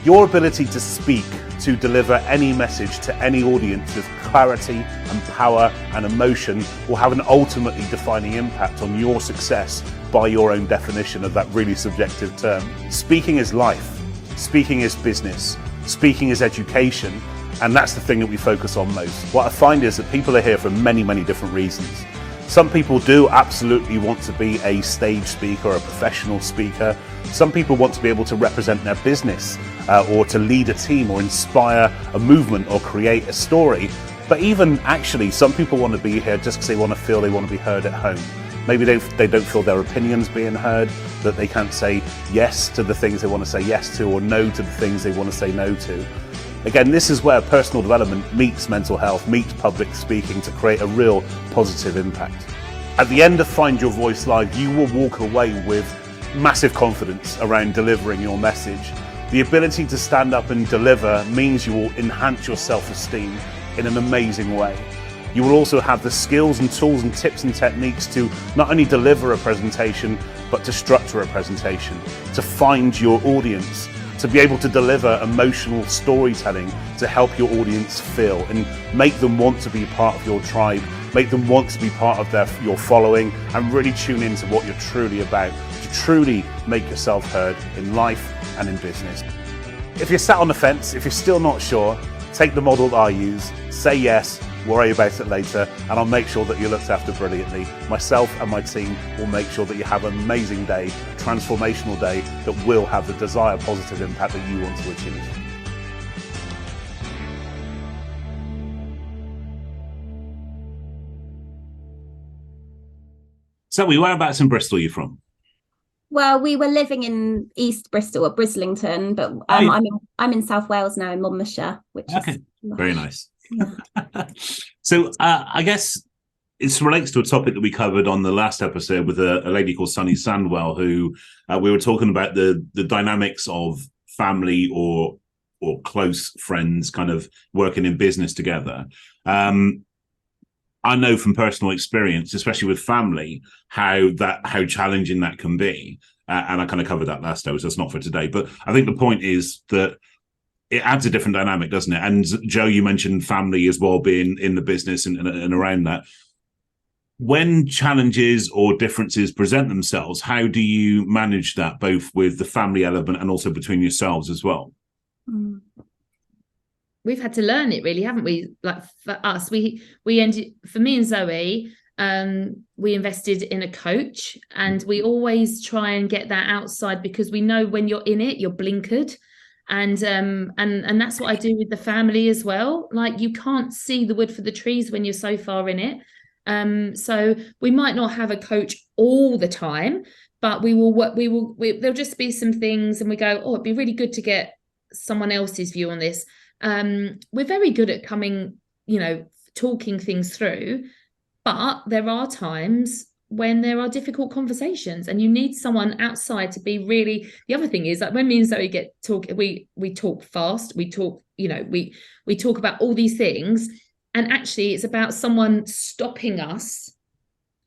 Your ability to speak, to deliver any message to any audience with clarity and power and emotion will have an ultimately defining impact on your success by your own definition of that really subjective term. Speaking is life, speaking is business, speaking is education, and that's the thing that we focus on most. What I find is that people are here for many, many different reasons. Some people do absolutely want to be a stage speaker or a professional speaker. Some people want to be able to represent their business or to lead a team or inspire a movement or create a story. But even actually, some people want to be here just because they want to be heard at home. Maybe they don't feel their opinions being heard, that they can't say yes to the things they want to say yes to or no to the things they want to say no to. Again, this is where personal development meets mental health, meets public speaking to create a real positive impact. At the end of Find Your Voice Live, you will walk away with massive confidence around delivering your message. The ability to stand up and deliver means you will enhance your self-esteem in an amazing way. You will also have the skills and tools and tips and techniques to not only deliver a presentation, but to structure a presentation, to find your audience, to be able to deliver emotional storytelling to help your audience feel and make them want to be part of your tribe, make them want to be part of your following, and really tune into what you're truly about, to truly make yourself heard in life and in business. If you're sat on the fence, if you're still not sure, take the model that I use, say yes, worry about it later, and I'll make sure that you're looked after brilliantly. Myself and my team will make sure that you have an amazing day, a transformational day that will have the desired positive impact that you want to achieve. So, whereabouts in Bristol are you from? Well, we were living in East Bristol at Brislington, but I'm in South Wales now, in Monmouthshire, which is very nice. Yeah. So I guess it relates to a topic that we covered on the last episode with a lady called Sunny Sandwell, who we were talking about the dynamics of family or close friends kind of working in business together. I know from personal experience, especially with family, how challenging that can be. And I kind of covered that last episode, so it's not for today. But I think the point is that it adds a different dynamic, doesn't it? And Jo, you mentioned family as well being in the business and around that. When challenges or differences present themselves, how do you manage that, both with the family element and also between yourselves as well? We've had to learn it, really, haven't we? Like for us, we ended, for me and Zoe, we invested in a coach, and we always try and get that outside, because we know when you're in it, you're blinkered. And that's what I do with the family as well. Like, you can't see the wood for the trees when you're so far in it. So we might not have a coach all the time, but there'll just be some things, and we go, oh, it'd be really good to get someone else's view on this. We're very good at talking things through, but there are times when there are difficult conversations, and you need someone outside to be really. The other thing is, like, when me and Zoe we talk fast, we talk about all these things, and actually it's about someone stopping us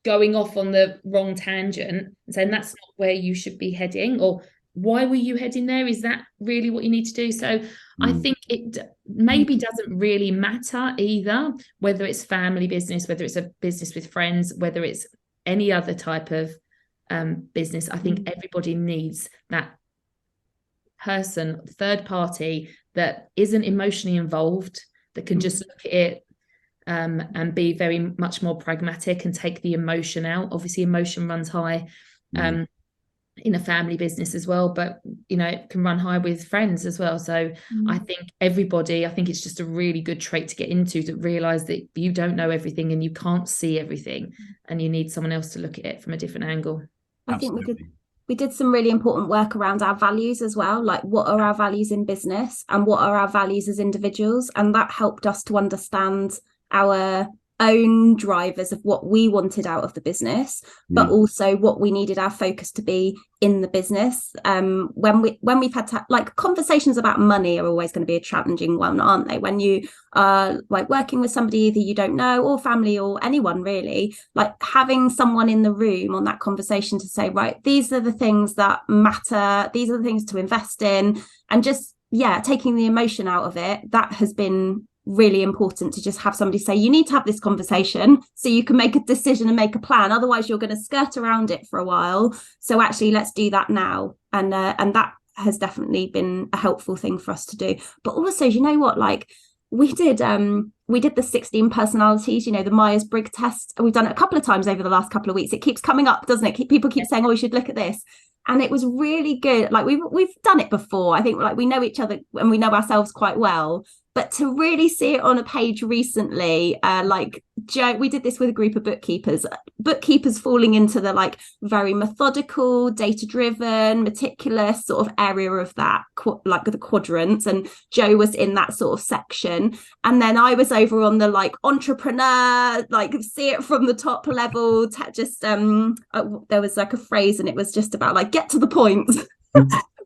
going off on the wrong tangent and saying that's not where you should be heading, or why were you heading there? Is that really what you need to do? So I think it maybe doesn't really matter either, whether it's family business, whether it's a business with friends, whether it's any other type of business. I think everybody needs that person, third party, that isn't emotionally involved, that can just look at it and be very much more pragmatic and take the emotion out. Obviously, emotion runs high in a family business as well, but it can run high with friends as well. So I think it's just a really good trait to get into, to realize that you don't know everything and you can't see everything, and you need someone else to look at it from a different angle. Absolutely. I think we did some really important work around our values as well, like what are our values in business and what are our values as individuals, and that helped us to understand our own drivers of what we wanted out of the business, but also what we needed our focus to be in the business. When we've had to, like, conversations about money are always going to be a challenging one, aren't they? When you are like working with somebody either you don't know, or family, or anyone really, like having someone in the room on that conversation to say, right, these are the things that matter, these are the things to invest in, and just taking the emotion out of it. That has been really important, to just have somebody say, you need to have this conversation so you can make a decision and make a plan, otherwise you're going to skirt around it for a while. So actually, let's do that now. And that has definitely been a helpful thing for us to do. But also, you know what, like we did the 16 personalities, the Myers-Briggs test, and we've done it a couple of times over the last couple of weeks. It keeps coming up, doesn't it? People keep saying, oh, we should look at this. And it was really good. Like we've done it before. I think, like, we know each other and we know ourselves quite well. But to really see it on a page recently, like Jo, we did this with a group of bookkeepers falling into the like very methodical, data-driven, meticulous sort of area of that, like the quadrants, and Jo was in that sort of section. And then I was over on the like entrepreneur, like see it from the top level, there was like a phrase, and it was just about like get to the point.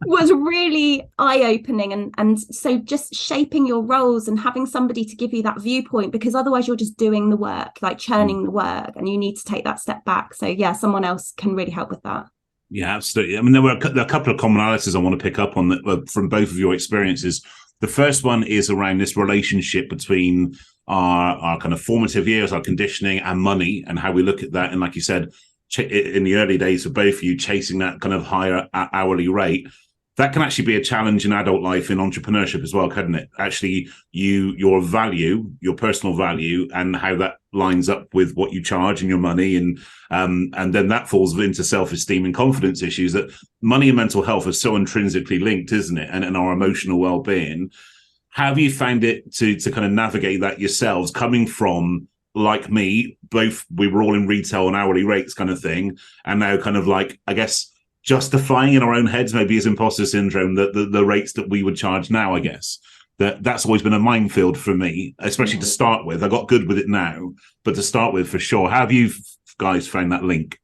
Was really eye-opening, and so just shaping your roles and having somebody to give you that viewpoint, because otherwise you're just doing the work, like churning the work, and you need to take that step back. So someone else can really help with that. Yeah, absolutely. I mean, there were a couple of commonalities I want to pick up on from both of your experiences. The first one is around this relationship between our kind of formative years, our conditioning, and money, and how we look at that. And like you said, in the early days for both of you, chasing that kind of higher hourly rate. that can actually be a challenge in adult life, in entrepreneurship as well, couldn't it? Actually, your value, your personal value, and how that lines up with what you charge and your money, and then that falls into self-esteem and confidence issues. That money and mental health are so intrinsically linked, isn't it? And our emotional well-being. How have you found it to kind of navigate that yourselves, coming from, like me, both we were all in retail and hourly rates kind of thing, and now kind of like, I guess, justifying in our own heads maybe as imposter syndrome that the rates that we would charge now. I guess that's always been a minefield for me, especially to start with. I got good with it now, but to start with, for sure. How have you guys found that link?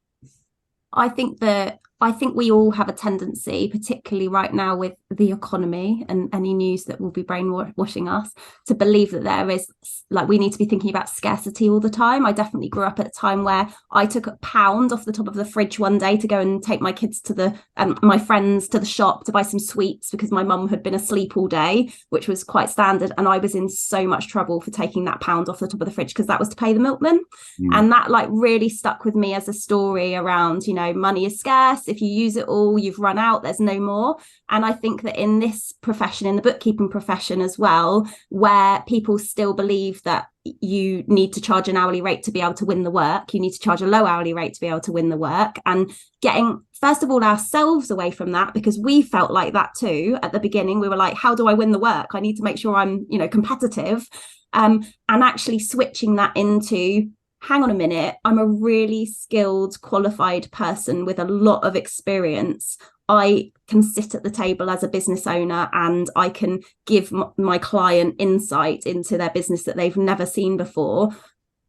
I think we all have a tendency, particularly right now with the economy and any news that will be brainwashing us, to believe that there is, like, we need to be thinking about scarcity all the time. I definitely grew up at a time where I took £1 off the top of the fridge one day to go and take my kids to my friends to the shop to buy some sweets because my mum had been asleep all day, which was quite standard. And I was in so much trouble for taking that £1 off the top of the fridge because that was to pay the milkman. And that like really stuck with me as a story around, you know, money is scarce. If you use it all, you've run out, there's no more. And I think that in this profession, in the bookkeeping profession as well, where people still believe that you need to charge an hourly rate to be able to win the work, you need to charge a low hourly rate to be able to win the work, and getting, first of all, ourselves away from that, because we felt like that too at the beginning. We were like, how do I win the work? I need to make sure I'm, you know, competitive, and actually switching that into, hang on a minute, I'm a really skilled, qualified person with a lot of experience. I can sit at the table as a business owner and I can give my client insight into their business that they've never seen before.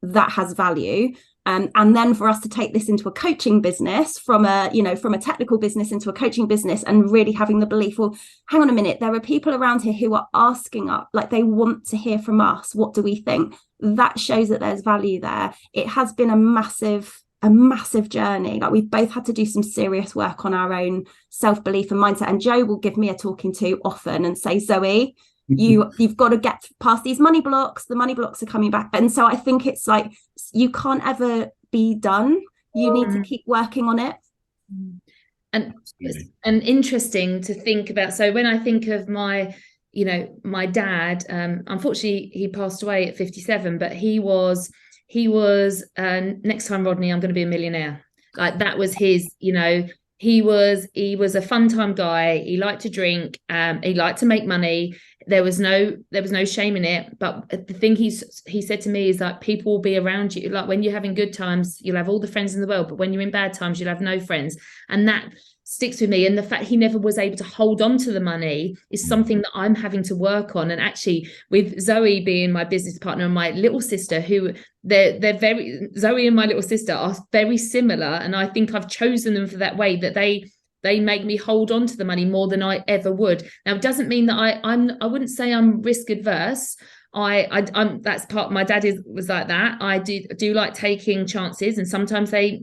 That has value. And then for us to take this into a coaching business, from a technical business into a coaching business, and really having the belief, well, hang on a minute, there are people around here who are asking us, like, they want to hear from us. What do we think? That shows that there's value there. It has been a massive journey. Like, we've both had to do some serious work on our own self-belief and mindset. And Jo will give me a talking to often and say, Zoe, you've got to get past these money blocks. The money blocks are coming back. And so I think it's like, you can't ever be done. You need to keep working on it. And interesting to think about. So when I think of my dad, unfortunately he passed away at 57, but he was next time, Rodney, I'm going to be a millionaire. Like, that was his, you know, he was a fun time guy. He liked to drink. He liked to make money. There was no shame in it. But the thing he said to me is that people will be around you. Like, when you're having good times, you'll have all the friends in the world. But when you're in bad times, you'll have no friends. And that sticks with me. And the fact he never was able to hold on to the money is something that I'm having to work on. And actually, with Zoe being my business partner and my little sister, who Zoe and my little sister are very similar. And I think I've chosen them for that way, that they make me hold on to the money more than I ever would. Now, it doesn't mean that I wouldn't say I'm risk adverse. I'm that's part. My dad was like that. I do like taking chances, and sometimes they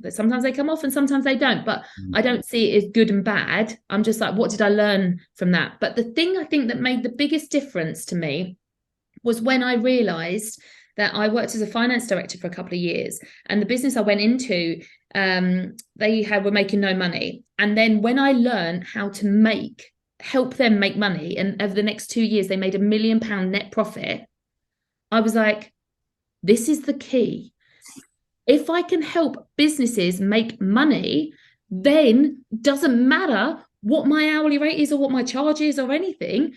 come off and sometimes they don't. But I don't see it as good and bad. I'm just like, what did I learn from that? But the thing I think that made the biggest difference to me was when I realized that I worked as a finance director for a couple of years, and the business I went into, they were making no money. And then when I learned how to help them make money, and over the next 2 years they made £1 million net profit, I was like, this is the key. If I can help businesses make money, then doesn't matter what my hourly rate is or what my charge is or anything,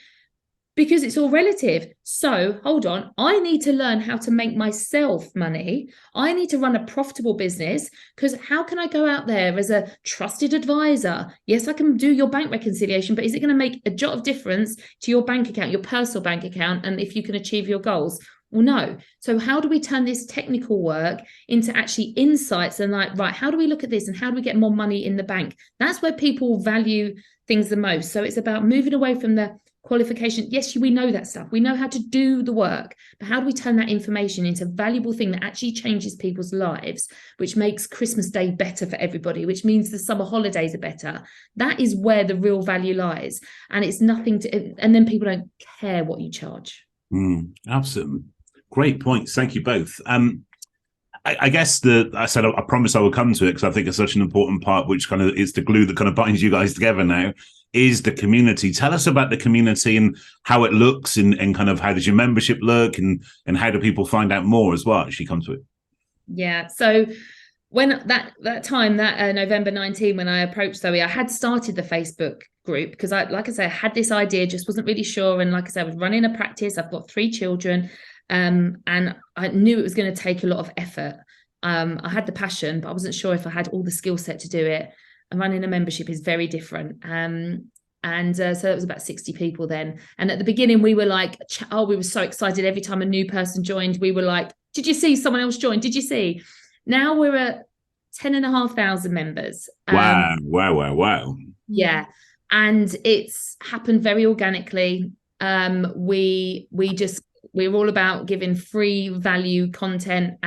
because it's all relative. So hold on, I need to learn how to make myself money. I need to run a profitable business, because how can I go out there as a trusted advisor? Yes, I can do your bank reconciliation, but is it going to make a jot of difference to your bank account, your personal bank account, and if you can achieve your goals? Well, no. So how do we turn this technical work into actually insights, and like, right, how do we look at this and how do we get more money in the bank? That's where people value things the most. So it's about moving away from the qualification. Yes, we know that stuff. We know how to do the work, but how do we turn that information into a valuable thing that actually changes people's lives, which makes Christmas Day better for everybody, which means the summer holidays are better? That is where the real value lies. And it's nothing to, and then people don't care what you charge. Absolutely. Great points. Thank you both. I guess I said I promised I would come to it, because I think it's such an important part, which kind of is the glue that kind of binds you guys together now. is the community. Tell us about the community and how it looks, and kind of how does your membership look, and how do people find out more as well as you come to it? Yeah. So when that time, November 19, when I approached Zoe, I had started the Facebook group because I had this idea, just wasn't really sure. And like I said, I was running a practice. I've got 3 children, and I knew it was going to take a lot of effort. I had the passion, but I wasn't sure if I had all the skill set to do it. And running a membership is very different. So it was about 60 people then. And at the beginning, we were like, we were so excited. Every time a new person joined, we were like, did you see someone else joined? Did you see? Now we're at 10,500 members. Wow. Yeah. And it's happened very organically. We're all about giving free value content,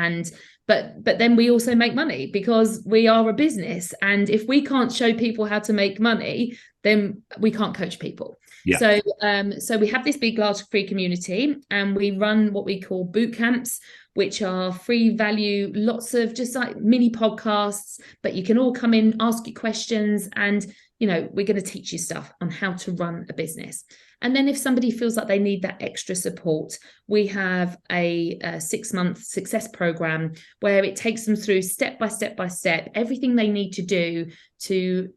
but then we also make money because we are a business. And if we can't show people how to make money, then we can't coach people. Yeah. So we have this big, large free community, and we run what we call boot camps, which are free value, lots of just like mini podcasts, but you can all come in, ask you questions, and, we're going to teach you stuff on how to run a business. And then if somebody feels like they need that extra support, we have a 6-month success program where it takes them through step by step, everything they need to do to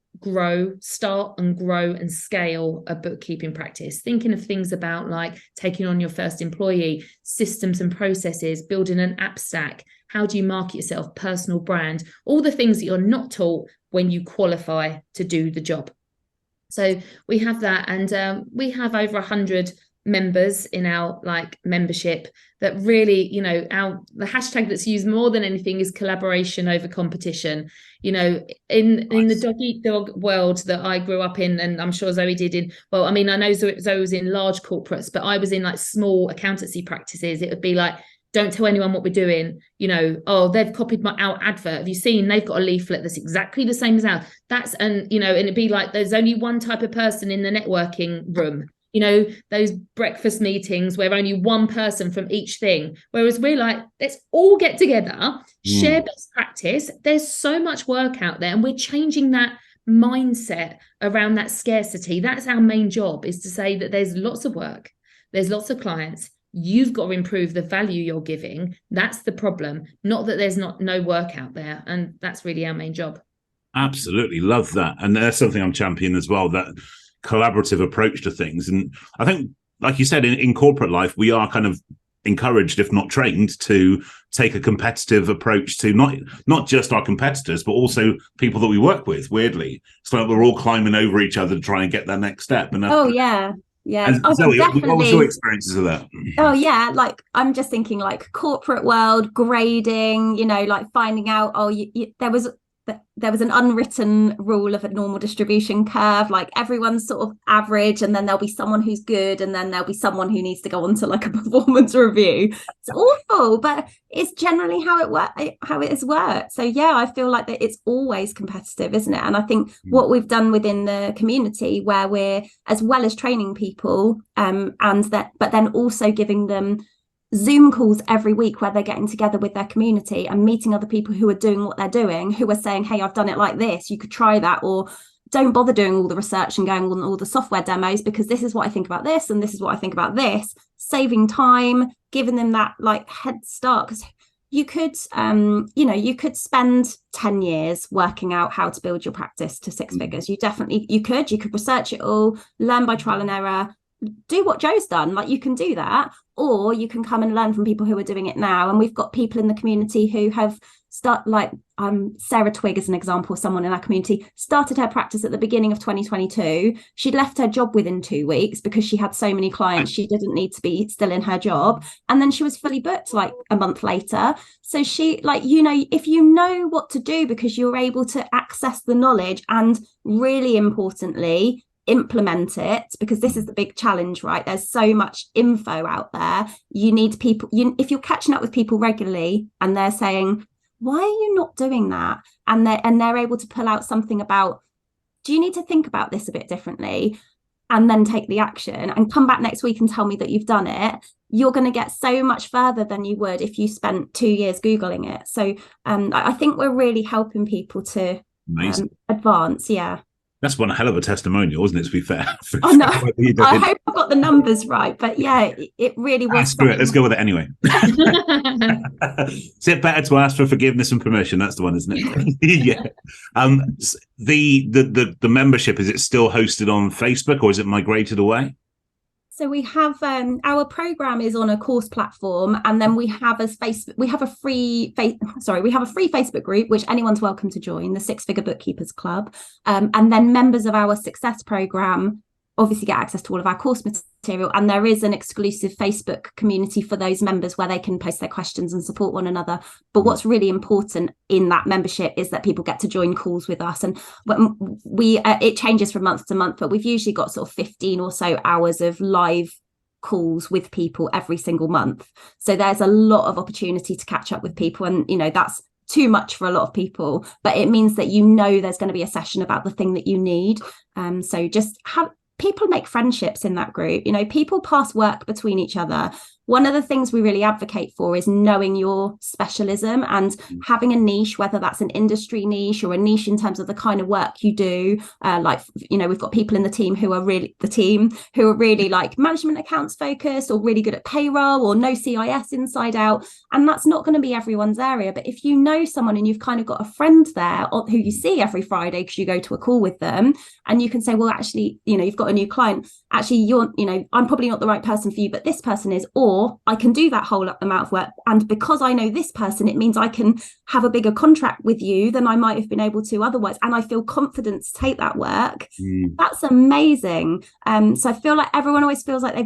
start and grow and scale a bookkeeping practice. Thinking of things about like taking on your first employee, systems and processes, building an app stack. How do you market yourself, personal brand, all the things that you're not taught when you qualify to do the job. So we have that, and we have over 100 members in our membership that really, the hashtag that's used more than anything is collaboration over competition. In the dog eat dog world that I grew up in, and I'm sure Zoe did I know Zoe was in large corporates, but I was in small accountancy practices. It would be like, don't tell anyone what we're doing. They've copied our advert. Have you seen? They've got a leaflet that's exactly the same as ours. And it'd be like, there's only one type of person in the networking room. Those breakfast meetings where only one person from each thing. Whereas we're like, let's all get together, share best practice. There's so much work out there, and we're changing that mindset around that scarcity. That's our main job, is to say that there's lots of work. There's lots of clients. You've got to improve the value you're giving. That's the problem. Not that there's no work out there. And that's really our main job. Absolutely. Love that. And that's something I'm championing as well, that collaborative approach to things. And I think, like you said, in corporate life, we are kind of encouraged, if not trained, to take a competitive approach to not just our competitors, but also people that we work with, weirdly. So like we're all climbing over each other to try and get that next step. And Yeah. And Zoe, what was your experiences of that? Oh yeah, I'm just thinking corporate world, grading, finding out, there was an unwritten rule of a normal distribution curve, everyone's sort of average, and then there'll be someone who's good, and then there'll be someone who needs to go on to a performance review. It's awful, but it's generally how it has worked. So yeah, I feel like that it's always competitive, isn't it? And I think what we've done within the community, where we're, as well as training people, but then also giving them Zoom calls every week where they're getting together with their community and meeting other people who are doing what they're doing, who are saying, hey, I've done it like this, you could try that, or don't bother doing all the research and going on all the software demos, because this is what I think about this and this is what I think about this, saving time, giving them that head start. Because you could you could spend 10 years working out how to build your practice to 6 figures. You could research it all, learn by trial and error, do what Jo's done. You can do that, or you can come and learn from people who are doing it now. And we've got people in the community who have Sarah Twigg is an example. Someone in our community started her practice at the beginning of 2022. She'd left her job within 2 weeks because she had so many clients she didn't need to be still in her job, and then she was fully booked a month later. So she if you know what to do, because you're able to access the knowledge, and really importantly, implement it, because this is the big challenge, right? There's so much info out there. You need people, if you're catching up with people regularly and they're saying, why are you not doing that, and they're able to pull out something about, do you need to think about this a bit differently, and then take the action and come back next week and tell me that you've done it, you're going to get so much further than you would if you spent 2 years Googling it. So I think we're really helping people to advance. That's one hell of a testimonial, wasn't it, to be fair? Oh, no. I hope I've got the numbers right. But yeah, it really was. Screw it. Let's go with it anyway. Is it better to ask for forgiveness and permission? That's the one, isn't it? Yeah. The membership, is it still hosted on Facebook or is it migrated away? So we have our program is on a course platform, and then we have a free Facebook group which anyone's welcome to join, the Six Figure Bookkeepers Club, and then members of our success program obviously get access to all of our course material, and there is an exclusive Facebook community for those members where they can post their questions and support one another. But what's really important in that membership is that people get to join calls with us, and we it changes from month to month, but we've usually got sort of 15 or so hours of live calls with people every single month. So there's a lot of opportunity to catch up with people, and that's too much for a lot of people, but it means that there's going to be a session about the thing that you need. So just people make friendships in that group. People pass work between each other. One of the things we really advocate for is knowing your specialism and having a niche, whether that's an industry niche or a niche in terms of the kind of work you do. We've got people in the team who are really like management accounts focused, or really good at payroll, or know CIS inside out. And that's not going to be everyone's area. But if you know someone and you've kind of got a friend there who you see every Friday because you go to a call with them, and you can say, well, actually, you've got a new client. Actually, I'm probably not the right person for you, but this person is, or I can do that whole amount of work. And because I know this person, it means I can have a bigger contract with you than I might have been able to otherwise. And I feel confident to take that work. That's amazing. So I feel like everyone always feels like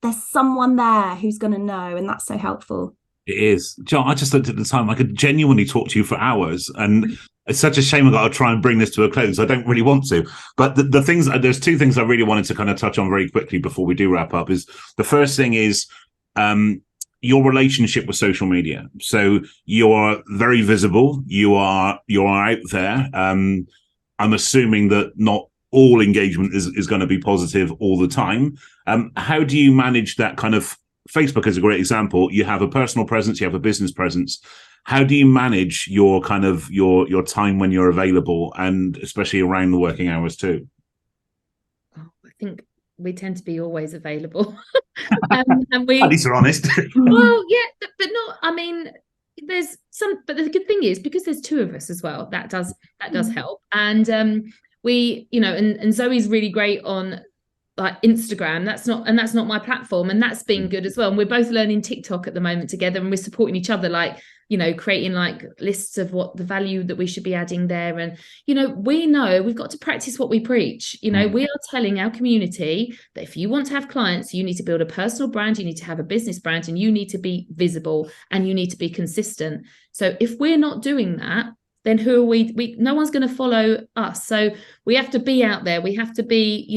there's someone there who's going to know. And that's so helpful. It is. John, I just looked at the time. I could genuinely talk to you for hours. And it's such a shame I've got to try and bring this to a close. I don't really want to. But there's two things I really wanted to kind of touch on very quickly before we do wrap up. Is the first thing is your relationship with social media. So you're very visible. You're out there. I'm assuming that not all engagement is going to be positive all the time. How do you manage that kind of? Facebook is a great example. You have a personal presence, you have a business presence. How do you manage your kind of your time when you're available, and especially around the working hours too? I think we tend to be always available. And we, at least you're honest. Well, yeah, but not, I mean, there's some, but the good thing is, because there's two of us as well, that does help. And we, and Zoe's really great on like Instagram. That's not my platform, and that's been good as well. And we're both learning TikTok at the moment together, and we're supporting each other, like creating like lists of what the value that we should be adding there. And we know we've got to practice what we preach. We are telling our community that if you want to have clients, you need to build a personal brand, you need to have a business brand, and you need to be visible, and you need to be consistent. So if we're not doing that, then who are we? No one's going to follow us. So we have to be out there. We have to be,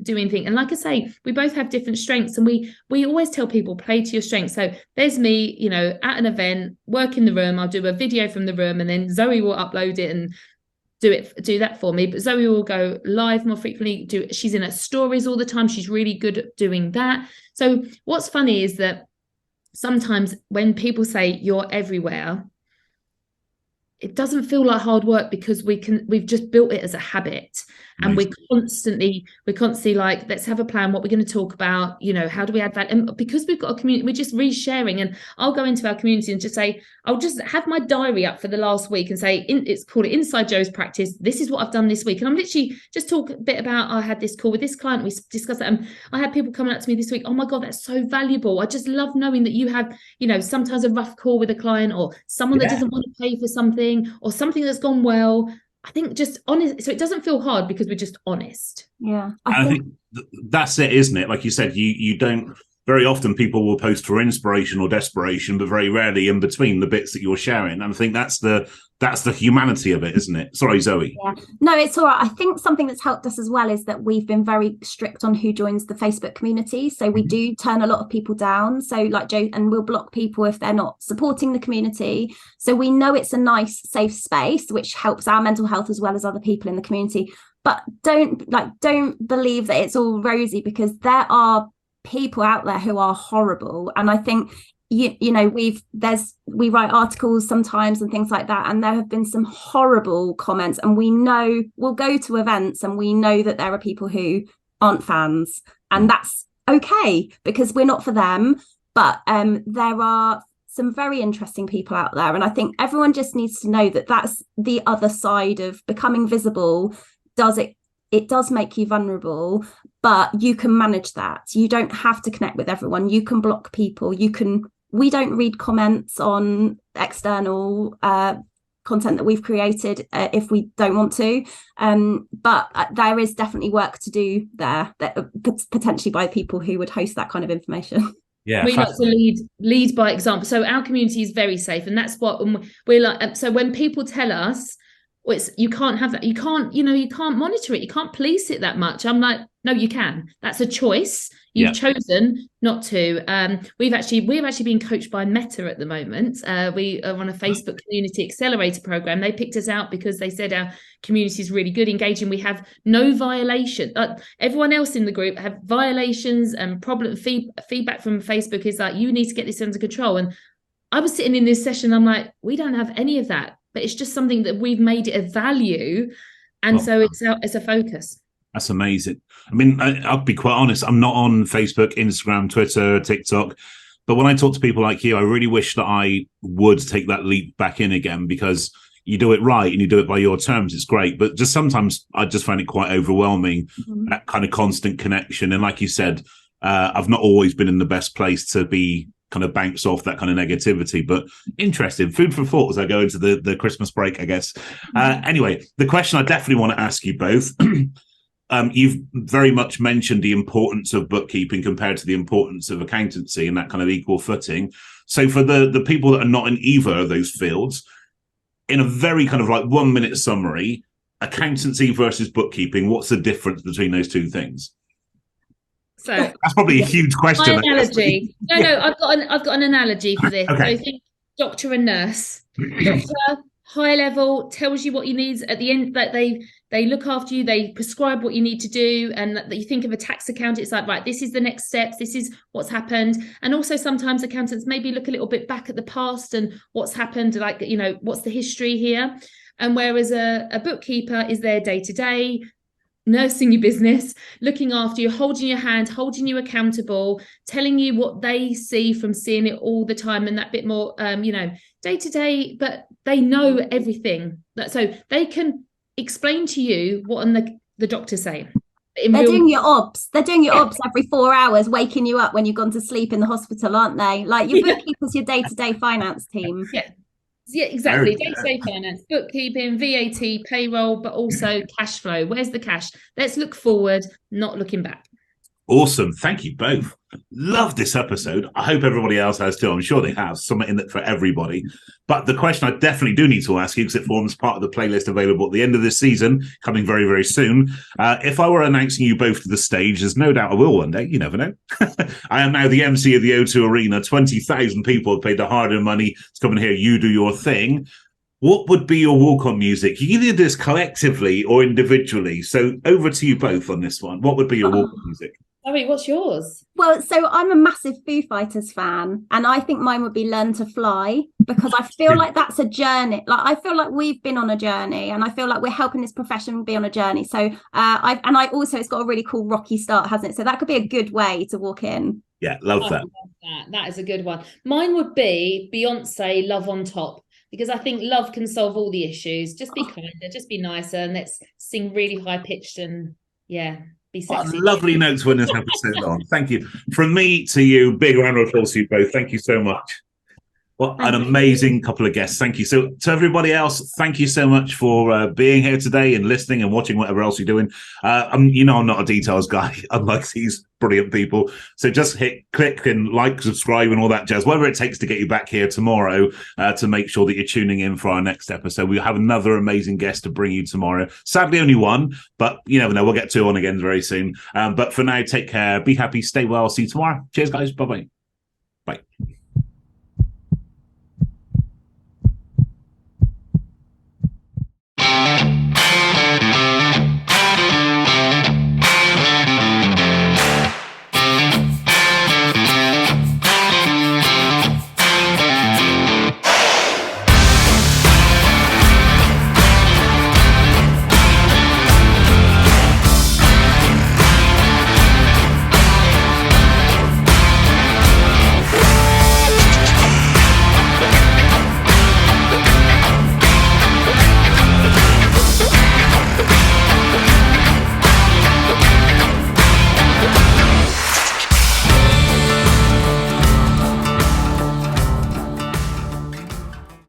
doing things. And like I say, we both have different strengths, and we always tell people, play to your strengths. So there's me, at an event, work in the room. I'll do a video from the room, and then Zoe will upload it and do that for me. But Zoe will go live more frequently. She's in her stories all the time. She's really good at doing that. So what's funny is that sometimes when people say you're everywhere, it doesn't feel like hard work, because we've just built it as a habit. And we're constantly like, let's have a plan, what we're going to talk about, how do we add value? And because we've got a community, we're just resharing. And I'll go into our community and just say, I'll just have my diary up for the last week and say, it's called it Inside Jo's Practice. This is what I've done this week. And I'm literally just talk a bit about, I had this call with this client, we discussed that. And I had people coming up to me this week, oh my God, that's so valuable. I just love knowing that you have, sometimes a rough call with a client, or someone that doesn't want to pay for something, or something that's gone well. I think just honest, so it doesn't feel hard because we're just honest. Yeah, I think that's it, isn't it? Like you said, you don't. Very often people will post for inspiration or desperation, but very rarely in between the bits that you're sharing. And I think that's the humanity of it, isn't it? Sorry, Zoe. Yeah. No, it's all right. I think something that's helped us as well is that we've been very strict on who joins the Facebook community. So we do turn a lot of people down. So like Jo, and we'll block people if they're not supporting the community. So we know it's a nice, safe space, which helps our mental health as well as other people in the community. But don't believe that it's all rosy, because there are people out there who are horrible. And I think you know, we write articles sometimes and things like that, and there have been some horrible comments, and we know, we'll go to events and we know that there are people who aren't fans, and that's okay because we're not for them. But there are some very interesting people out there, and I think everyone just needs to know that that's the other side of becoming visible. It does make you vulnerable, but you can manage that. You don't have to connect with everyone. You can block people. We don't read comments on external content that we've created if we don't want to. But there is definitely work to do there, that potentially by people who would host that kind of information. Yeah, we like to lead by example. So our community is very safe, and that's what we're like. So when people tell us, well, you can't have that, you can't monitor it, you can't police it that much, I'm like, no, you can. That's a choice. You've chosen not to. We've actually been coached by Meta at the moment. We are on a Facebook Community Accelerator program. They picked us out because they said our community is really good, engaging. We have no violation. Everyone else in the group have violations and feedback from Facebook is like, you need to get this under control. And I was sitting in this session, I'm like, we don't have any of that, but it's just something that we've made it a value. And so it's a focus. That's amazing. I mean, I'll be quite honest. I'm not on Facebook, Instagram, Twitter, TikTok. But when I talk to people like you, I really wish that I would take that leap back in again, because you do it right and you do it by your terms. It's great. But just sometimes I just find it quite overwhelming, that kind of constant connection. And like you said, I've not always been in the best place to be kind of bounce off that kind of negativity, but interesting. Food for thought as I go into the Christmas break, I guess. Anyway, the question I definitely want to ask you both, you've very much mentioned the importance of bookkeeping compared to the importance of accountancy and that kind of equal footing. So for the people that are not in either of those fields, in a very kind of like 1 minute summary, accountancy versus bookkeeping, what's the difference between those two things? So that's probably a huge question. My analogy. No, I've got an analogy for this. Okay. So think doctor and nurse. Doctor, high level, tells you what you need at the end, that they look after you, they prescribe what you need to do, and that you think of a tax account, it's like, right, this is the next steps, this is what's happened. And also sometimes accountants maybe look a little bit back at the past and what's happened, like, you know, what's the history here. And whereas a bookkeeper is there day to day, nursing your business, looking after you, holding your hand, holding you accountable, telling you what they see from seeing it all the time, and that bit more, day to day, but they know everything. So they can explain to you what the doctor's saying. They're doing your obs. They're doing your obs every 4 hours, waking you up when you've gone to sleep in the hospital, aren't they? Like your bookkeepers, your day-to-day finance team. Yeah, exactly. Day-to-day finance, bookkeeping, VAT, payroll, but also cash flow. Where's the cash? Let's look forward, not looking back. Awesome. Thank you both. Love this episode. I hope everybody else has too. I'm sure they have something in it for everybody. But the question I definitely do need to ask you, because it forms part of the playlist available at the end of this season, coming very, very soon. If I were announcing you both to the stage, there's no doubt I will one day. You never know. I am now the MC of the O2 Arena. 20,000 people have paid the hard-earned money to come and hear you do your thing. What would be your walk-on music? You can either do this collectively or individually. So over to you both on this one. What would be your walk-on music? Chloe, what's yours? Well, so I'm a massive Foo Fighters fan, and I think mine would be Learn to Fly, because I feel like that's a journey. Like I feel like we've been on a journey, and I feel like we're helping this profession be on a journey. So I also, it's got a really cool rocky start, hasn't it? So that could be a good way to walk in. Yeah, love that. That is a good one. Mine would be Beyonce, Love on Top, because I think love can solve all the issues. Just be kinder, just be nicer, and let's sing really high pitched and be sexy. What a lovely note to win this episode on. Thank you. From me to you, big round of applause to you both. Thank you so much. What an amazing couple of guests. Thank you. So to everybody else, thank you so much for being here today and listening and watching whatever else you're doing. I'm not a details guy, unlike these brilliant people. So just hit click and like, subscribe and all that jazz, whatever it takes to get you back here tomorrow to make sure that you're tuning in for our next episode. We'll have another amazing guest to bring you tomorrow. Sadly, only one, but you never know. We'll get two on again very soon. But for now, take care. Be happy. Stay well. See you tomorrow. Cheers, guys. Bye-bye. Bye.